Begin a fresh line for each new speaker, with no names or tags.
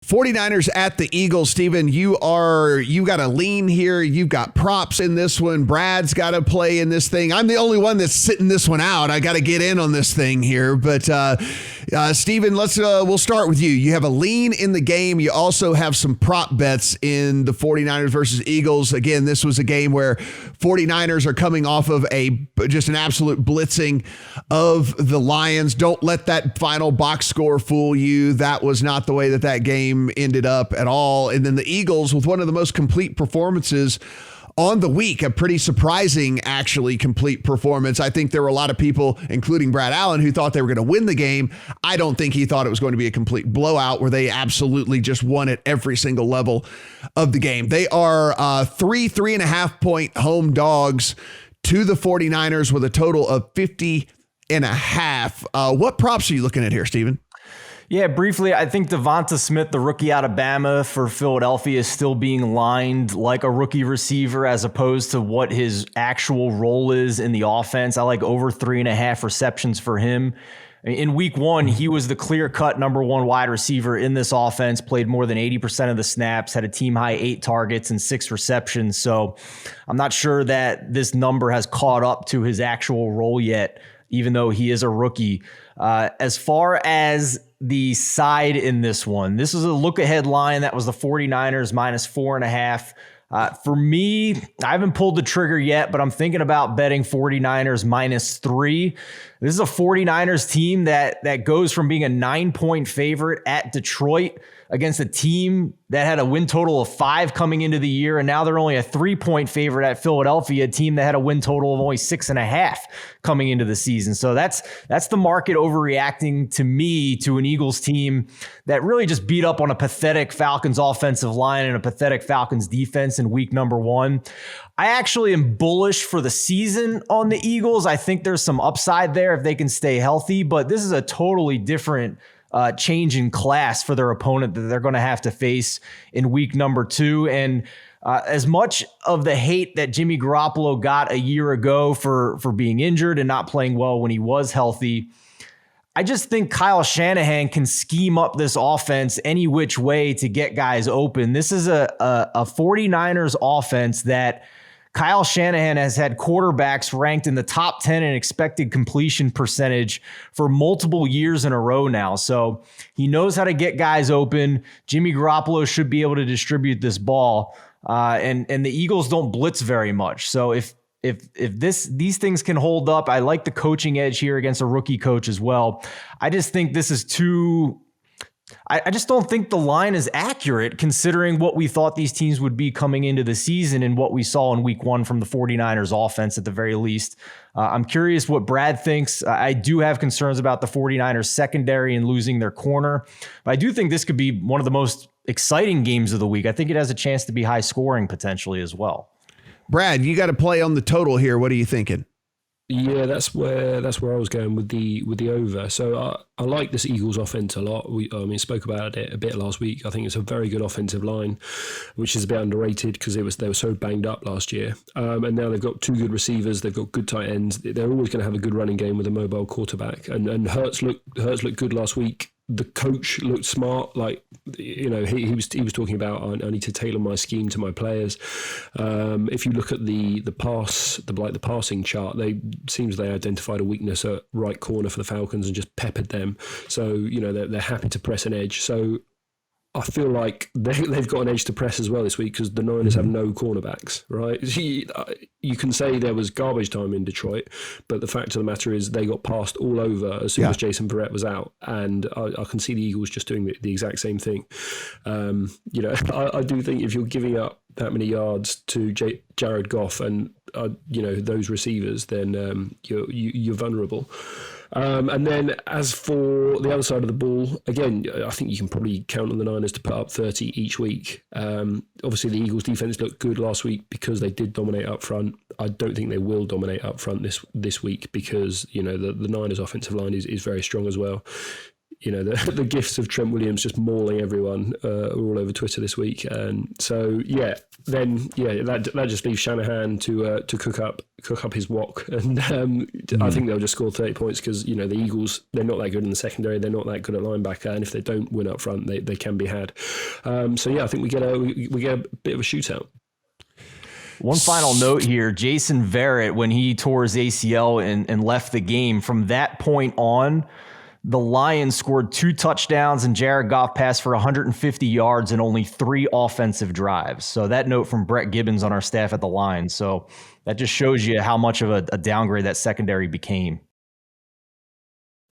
49ers at the Eagles. Steven, you got a lean here. You've got props in this one. Brad's got to play in this thing. I'm the only one that's sitting this one out. I got to get in on this thing here. But Steven, we'll start with you. You have a lean in the game. You also have some prop bets in the 49ers versus Eagles. Again, this was a game where 49ers are coming off of just an absolute blitzing of the Lions. Don't let that final box score fool you. That was not the way that game ended up at all. And then the Eagles with one of the most complete performances on the week, a pretty surprising, actually, complete performance. I think there were a lot of people, including Brad Allen, who thought they were going to win the game. I don't think he thought it was going to be a complete blowout where they absolutely just won at every single level of the game. They are 3.5 point home dogs to the 49ers with a total of 50.5. What props are you looking at here, Steven?
Yeah, briefly, I think Devonta Smith, the rookie out of Bama for Philadelphia, is still being lined like a rookie receiver as opposed to what his actual role is in the offense. I like over 3.5 receptions for him. In week one, he was the clear-cut number one wide receiver in this offense, played more than 80% of the snaps, had a team-high 8 targets and 6 receptions. So I'm not sure that this number has caught up to his actual role yet, even though he is a rookie. As far as the side in this one, this is a look-ahead line that was the 49ers minus 4.5. For me, I haven't pulled the trigger yet, but I'm thinking about betting 49ers minus 3. This is a 49ers team that goes from being a 9-point favorite at Detroit against a team that had a win total of 5 coming into the year, and now they're only a 3-point favorite at Philadelphia, a team that had a win total of only 6.5 coming into the season. So that's the market overreacting to me to an Eagles team that really just beat up on a pathetic Falcons offensive line and a pathetic Falcons defense in week number 1. I actually am bullish for the season on the Eagles. I think there's some upside there if they can stay healthy, but this is a totally different change in class for their opponent that they're going to have to face in week number 2. And as much of the hate that Jimmy Garoppolo got a year ago for being injured and not playing well when he was healthy, I just think Kyle Shanahan can scheme up this offense any which way to get guys open. This is a 49ers offense that Kyle Shanahan has had quarterbacks ranked in the top 10 in expected completion percentage for multiple years in a row now. So he knows how to get guys open. Jimmy Garoppolo should be able to distribute this ball. And the Eagles don't blitz very much. So if these things can hold up, I like the coaching edge here against a rookie coach as well. I just think this is I just don't think the line is accurate considering what we thought these teams would be coming into the season and what we saw in week 1 from the 49ers offense at the very least. I'm curious what Brad thinks. I do have concerns about the 49ers secondary and losing their corner, but I do think this could be one of the most exciting games of the week. I think it has a chance to be high scoring potentially as well.
Brad, you got to play on the total here. What are you thinking?
Yeah, that's where I was going with the over. So I like this Eagles offense a lot. We spoke about it a bit last week. I think it's a very good offensive line, which is a bit underrated because they were so banged up last year. And now they've got 2 good receivers. They've got good tight ends. They're always going to have a good running game with a mobile quarterback. And Hurts looked good last week. The coach looked smart. Like, he was talking about, I need to tailor my scheme to my players. If you look at the passing chart, seems they identified a weakness at right corner for the Falcons and just peppered them. So, they're happy to press an edge. So I feel like they've got an edge to press as well this week because the Niners have no cornerbacks, right? You can say there was garbage time in Detroit, but the fact of the matter is they got passed all over as soon as Jason Verrett was out, and I can see the Eagles just doing the exact same thing. I do think if you're giving up that many yards to Jared Goff and those receivers, then you're vulnerable. And then as for the other side of the ball, again, I think you can probably count on the Niners to put up 30 each week. Obviously, the Eagles defense looked good last week because they did dominate up front. I don't think they will dominate up front this week because, the Niners offensive line is very strong as well. the gifs of Trent Williams just mauling everyone are all over Twitter this week. And so that just leaves Shanahan to cook up his wok, and I think they'll just score 30 points because the Eagles, they're not that good in the secondary, they're not that good at linebacker, and if they don't win up front, they can be had. I think we get a bit of a shootout.
One final note here, Jason Verrett, when he tore his ACL and left the game, from that point on, the Lions scored 2 touchdowns and Jared Goff passed for 150 yards and only 3 offensive drives. So that note from Brett Gibbons on our staff at the line. So that just shows you how much of a downgrade that secondary became.